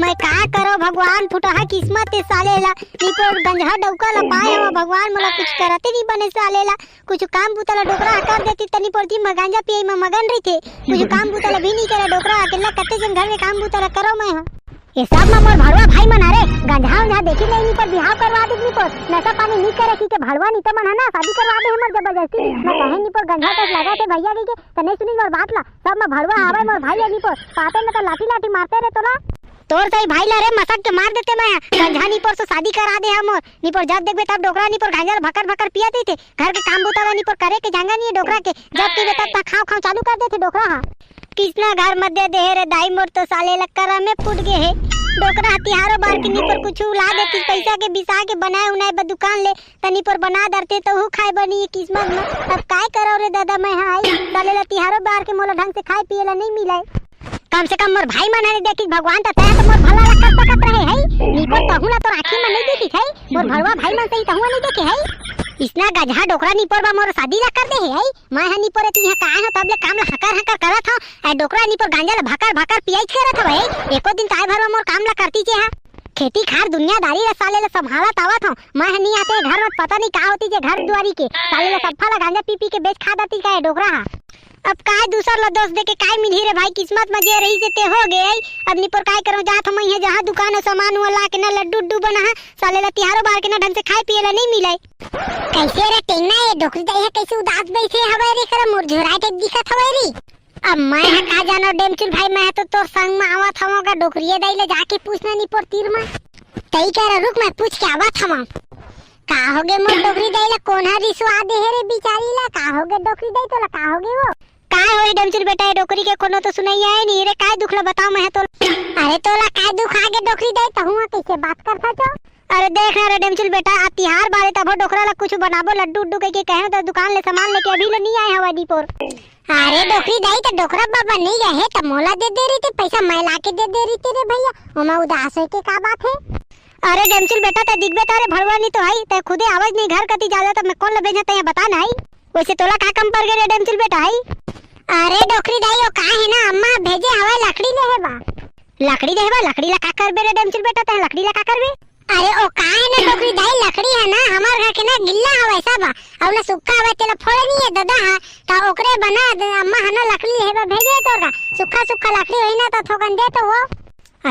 मैं का करो भगवान फुटहा किस्मत ते सालेला निपोर गंजा डौका ला पाए हो भगवान मोला कुछ करते नहीं बने सालेला कुछ काम बुतला डोकरा कर देती तनी पड़ती मैं गांजा पिए में मगन रही थे कुछ काम बुतला भी नहीं करे डोकरा अकेला कते जन घर में काम बुतला करो मैं ये सब में मोर भड़वा भाई मन अरे गंजा देखी नहीं पर बिहाव करवा दी नहीं पर नशा पानी नहीं करे की के भड़वा नहीं तो मन है ना शादी करवा दे हमर जबरदस्ती मैं कहे नहीं पर गंजा तक लगा थे भैया की के त नहीं सुनी मोर बात ला सब में भड़वा आवे मोर भाई नहीं पर पाते में तो लाठी लाठी मारते रे तोला तोर सही भाई ला रे मसक के मार देते मैं गंजा नहीं पर तो शादी करा दे हम नहीं पर जब देखबे तब डोकरा नहीं पर गांजा भकर भकर पिया देते घर के काम बुता नहीं पर करे के जांगा नहीं डोकरा के जब के तब खाओ खाओ चालू कर देते डोकरा हां किसना घर मध्य दे रे दाई मोर तो साले लक्करा में फूट गए है डोकरा हथियारो बार के नी पर कुछ ला देती पैसा के बिसा के बनाए उनाए ब दुकान ले तनी पर बना दरते तो हु खाए बनी किस्मत में अब काय करो रे दादा मैं हाई साले हथियारो बार के मोला ढंग से खाए पिए ला नहीं मिले कम से कम मोर भाई मन ने देखी भगवान त तय तो मोर भला ला कर सकत रहे है नी पर तहु ना तो आंखी में नहीं देखी है मोर भड़वा भाई मन सही तहु नहीं देखे है इसना गधा डोकरा नी पर मोर शादी ला कर दे है मैं हनी पर ती यहां काहे हो तबले काम ला हकर हकर करत हो ए डोकरा नी पर गांजा ला भकर भकर पियाई करत हो है एको दिन ताय भर मोर काम ला करती जे हां खेती खार दुनियादारी ला साले ला संभालत आवत हो मैं हनी आते घर में पता नहीं का होती जे घर दुआरी के साले ला सब फला गांजा पी पी के बेच खा दती का डोकरा हां अब काय दूसर ला दोस्त दे के काय मिली रे भाई किस्मत में जे रही से ते हो गए अब नी पर काय करो जात हम है जहां दुकान सामान वाला के ना लड्डू डू बना साले ला तिहारो बार के ना ढंग से खाए पिए ला नहीं मिले कैसे रे टेंगना ये डोकरी दे है कैसे उदास बैठे हवे रे कर मुरझुरा के दिखत हवे रे अब मैं है का जानो डेमचुल भाई मैं तो तोर संग में आवत हूं का डोकरिए दई ले जाके पूछना नी पर तीर में तई कर रुक मैं पूछ के आवत हूं का होगे मोर डोकरी दई ला कोन हरी स्वाद है रे बिचारी ला का होगे डोकरी दई तो ला का होगे वो काय होई डमचुल बेटा डोकरी के कोनो तो सुनाई आए नहीं रे काय दुख ला बताओ मैं तो अरे तोला काय दुख आगे डोकरी दई त हुआ कैसे बात करता छो अरे देख रे डमचुल बेटा आ तिहार बारे तब डोकरा ला कुछ बनाबो लड्डू उड्डू के कहे तो दुकान ले सामान लेके अभी ले नहीं आए हवा दीपोर अरे डोकरी दई त डोकरा बाबा नहीं रहे त मोला दे दे रही थी पैसा मैं लाके दे दे रही थी रे भैया ओमा उदास है के का बात है अरे डमचुल बेटा त दिखबे तारे भड़वा नहीं तो है त खुदे आवाज नहीं घर कती जादा त मैं कौन ले भेजा त बता नहीं वैसे तोला का कम पड़ गए डमचुल बेटा है अरे डोकरी दई ओ का है ना अम्मा भेजे हवा लकड़ी ले है बा लकड़ी ला का करबे रे डमचुल बेटा त लकड़ी ला का करबे अरे ओ का है ना डोकरी दई लकड़ी है ना हमार घर के ना गिल्ला हवा सब और ना सूखा हवा तेला फोड़ नहीं है दादा हां ता ओकरे बना अम्मा हना लकड़ी है बा भेजे तोरा सूखा सूखा लकड़ी होई ना त थोकन दे तो वो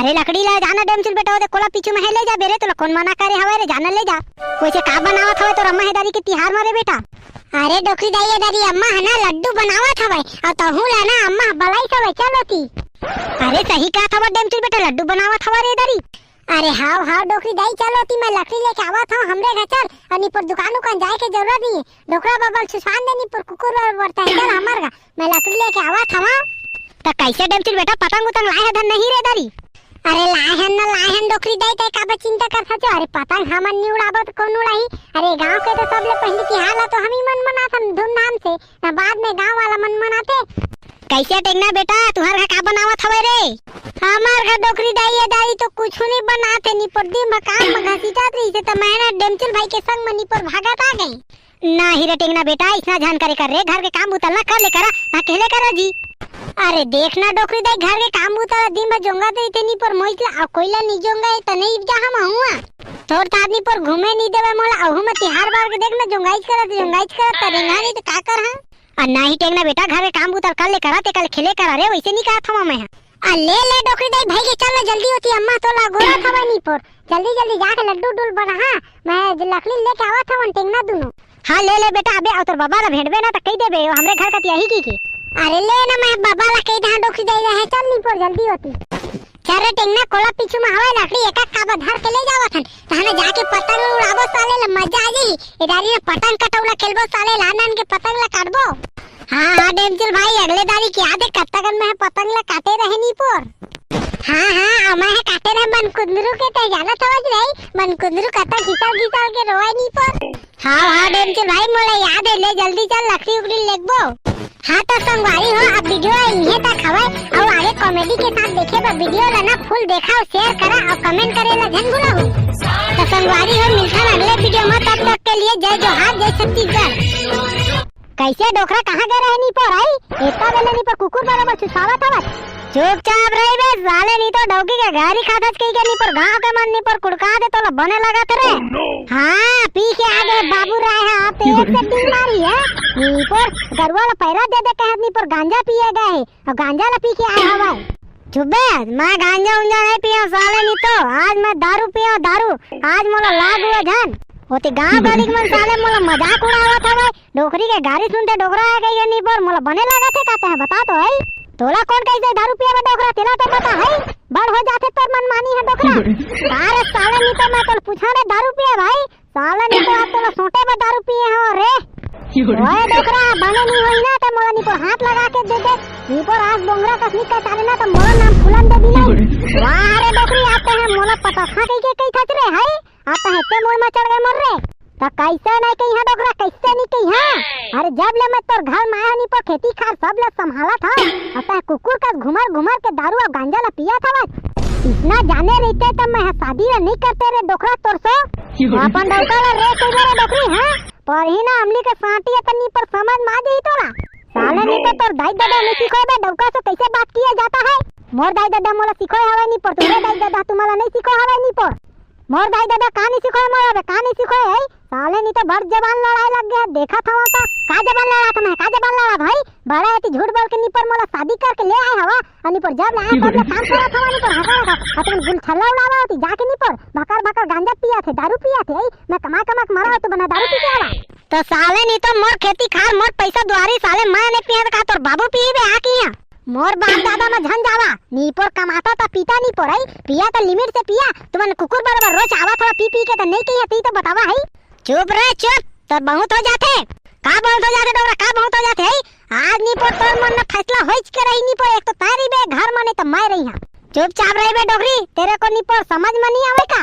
अरे लकड़ी ला जाना डमचुल बेटा ओदे कोला पीछू में ले जा बेरे तो कौन मना करे हवे रे जाना ले जा वैसे का बनावत हवे तो अम्मा हेदारी के तिहार मारे बेटा अरे डोकरी दई दादी अम्मा है ना लड्डू बनावत हवे और तहु ला ना अम्मा बलाई सब चलती अरे सही का था डमचुल बेटा लड्डू बनावत हवा रे दादी अरे हां डोकरी दई चलती मैं लकड़ी लेके आवत हूं हमरे घर चल अनि पर दुकान जाए के जरूरत नहीं डोकरा बाबा सुसान देनी पर कुकुर वर्ता है चल हमर का मैं लकड़ी लेके आवत हूं त कैसे डमचुल बेटा पतंग उतंग लाए धन नहीं रे दादी अरे लाहन डोकरी दई तय का चिंता कर सचो अरे पतंग हमन नहीं उड़ाबो तो कौन उड़ाई अरे गांव के तो सबले पहले की हाल तो हम ही मन मनाथन धूमधाम से ना बाद में गांव वाला मन मनाते कैसे टेंगना बेटा तुहर का बनावत हवे रे हमार घर डोकरी दई है दाई तो कुछ नहीं बनाते नी पर दिन मकान में घसीटत रही से त मैं ना डेमचुल भाई के संग मनी पर भागत आ गई ना ही रे टेंगना बेटा इतना जानकारी कर रे घर के काम उतलना कर ले करा अकेले करा जी अरे देखना डोकरी दई घर के काम उतर दिन भर जोंगा दे इतनी पर मोइला कोइला नहीं जोंगा त नहीं जा हम हुआ तोर आदमी पर घूमे नहीं देवे मोला अहु में तिहार बार के देखना जोंगाइज करत रेंगा नहीं तो का कर हां और ना ही टेंगना बेटा घर के काम उतर कर ले कराते कल खेले करा रे वैसे नहीं कहा था मैं आ ले डोकरी दई भाई के चल जल्दी होती अम्मा तो ला गोरा था नहीं पर जल्दी जाके लड्डू डुल बना हां मैं लकड़ी लेके आवत हूं टेंगना दोनों हां ले बेटा अबे और बाबा ला भेंटबे ना त कह देबे हमरे घर का यही की अरे ले ना मैं बाबा ला कह दा डोकरी दई रहे चल नहीं पर जल्दी होती चारे टेंगना कोला पीछू में हवा लकड़ी एक का धर के ले जावत हन तहने जाके पतंग उड़ाबो साले ला मजा आ जाई इदारी में पतंग कटौला खेलबो साले लानन के पतंग ला काटबो हां डेमचुल भाई अगले दारी की याद है कत्तगन में पतंग ला काटे रहे नी पर हां मैं काटे रहे मन कुंदरू के ते जाना समझ रही मन कुंदरू कत्ता घिसल के रोए नी पर हां डेमचुल भाई मोला याद है ले जल्दी चल लकड़ी उकड़ी लेगबो हाँ तो संगवारी हो अब वीडियो इन्हें तक हवा और आगे कॉमेडी के साथ देखे तो वीडियो लेना फुल देखा और शेयर करा और कमेंट करे ला जन भूला हो तो संगवारी हो मिलता अगले वीडियो में तब तक के लिए जय जोहार जय छत्तीसगढ़। कैसे डोकरा कहाँ गए रहे नी पर आई इतना बेले नी पर कुकुर बराबर छुछावत हवत चुपचाप रही बे साले नी तो डौकी के गाड़ी खादत कई के नी पर गांव के मन नी पर कुड़का दे तो बने लगा रे हां पी के आगे बाबू राय है आप एक से तीन मारी है नी पर गरुआ ला पैरा दे दे कहत नी पर गांजा पिए गए और गांजा ला पी के आए हवा चुबे मैं गांजा उंजा नहीं पिया साले नी तो आज मैं दारू पिया दारू आज मोला लाग हुआ जान होते गांव गाड़ी के मन साले मोला मजाक उड़ावत हवे डोकरी के गाड़ी सुनते डोकरा आ गई नी पर मोला बने लगा थे कहते हैं बता तो है तोला कौन कैसे दारू पिया में डोकरा तेला तो पता है बड़ हो जाते तो मनमानी है डोकरा अरे साले नी तो मैं तो पूछा रे दारू पिया भाई साले नी तो आप तो सोटे में दारू पिए हो रे ओए डोकरा बने नहीं होई ना तो मोला नी पर हाथ लगा के दे दे नी पर आज डोंगरा कसनी का चाले ना तो मोला नाम फुलन दे दी नहीं वाह रे डोकरी आते हैं मोला पता था कई थच रे है आता है ते मोर में चढ़ गए मर रे ता कैसे नहीं कहीं है डोकरा कैसे नहीं कहीं है अरे जब ले मैं तोर घर में आया नी पर खेती खार सब ले संभाला था आता है कुकुर का घुमर के दारू और गांजा ला पिया था बस इतना जाने रहते तब मैं शादी रे नहीं करते रे डोकरा तोर से अपन डोकरा रे कोई रे डोकरी है पर ही ना हमली के साटी तनी पर समझ मा दे तोरा साले नी तो तोर दाई दादा नहीं सिखाए बे डोका से कैसे बात किया जाता है मोर दाई दादा मोला सिखाए हवे नी पर तोरे दाई दादा तुम्हारा नहीं सिखाए हवे नी पर मोर दाई दादा कहानी सिखाए मोरा कहानी सिखाए है साले नी तो बड़ जबान लड़ाई लग गया देखा था वहां का जबान लड़ा था मैं का जबान लड़ा भाई बड़ा है झूठ बोल के नी पर मोला शादी करके ले आए हवा अनि पर जब लाए तब ले काम करा था नी पर हका रखा अपन गुल छल्ला उड़ावा होती जाके नी पर भकर गांजा पिया थे दारू पिया थे मैं कमा मरा तो बना दारू पी के आवा तो साले नी तो मोर खेती खार मोर पैसा द्वारी साले मैं ने पिया का तोर बाबू पीबे आ की मोर बाप दादा में झन जावा नी पर कमाता ता पीता नी पर आई पिया तो लिमिट से पिया तुमन कुकुर बराबर रोज आवा था पी के तो नहीं कही तो बतावा है चुप रे चुप तो बहुत हो जाते का बहुत हो जाते डोरा का बहुत हो जाते आज नी पर तोर मन में फैसला होइच के रही नी पर एक तो तारी बे घर में नहीं तो मैं रही हां चुपचाप रह बे डोगरी तेरे को नी पर समझ में नहीं आवे का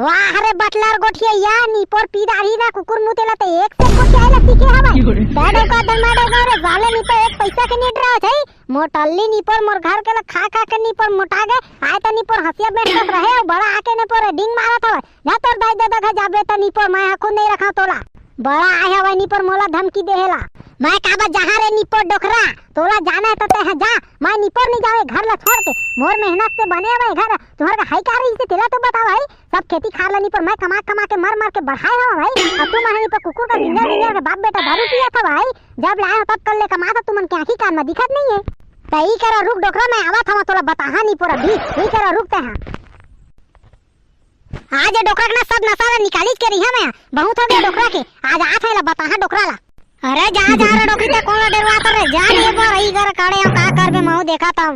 वाह रे बटलर गोठिया या नी पर पीदारी ना कुकुर मुतेला तो एक से गोठिया आइला सीखे हवा दाडो का दमाडो का रे जाले नी तो एक पैसा के नी डरा छै मोटल्ली नी पर मोर घर के खा के नी पर मोटा गए आए त नी पर हसिया बैठ रहे बड़ा आके ने पर डिंग मारा था जा तोर दाई दादा का जाबे त नी पर मैं आखो नहीं रखा तोला बड़ा आया हुआ नी पर मोला धमकी देहेला मैं काबा जहां रे नी पर डोकरा तोला जाना है तो ते जा मैं नी पर नहीं जावे घर ला छोड़ के मोर मेहनत से बने हुए घर तोहर का हाई कारी से तेरा तो बता भाई सब खेती खा ला नी पर मैं कमा के मर के बढ़ाए हो भाई अब तू मारे पर कुकुर का जिंदा के बाप बेटा दारू पिया था भाई जब लाया तब कल ले कमा था तुमन के आंखी कान में दिखत नहीं है तई करा रुक डोकरा मैं आवा था तोला बताहा नी पर अभी ही करा रुकते हैं आज डोकरा ना सब नसारा निकाली के रही है मैं बहुत हो गया डोकरा के आज आ था बताहा डोकरा ला अरे जा रे डोकरी ते कौन डरवा करे जा ये पर रही कर काड़े का कर बे माऊ देखा था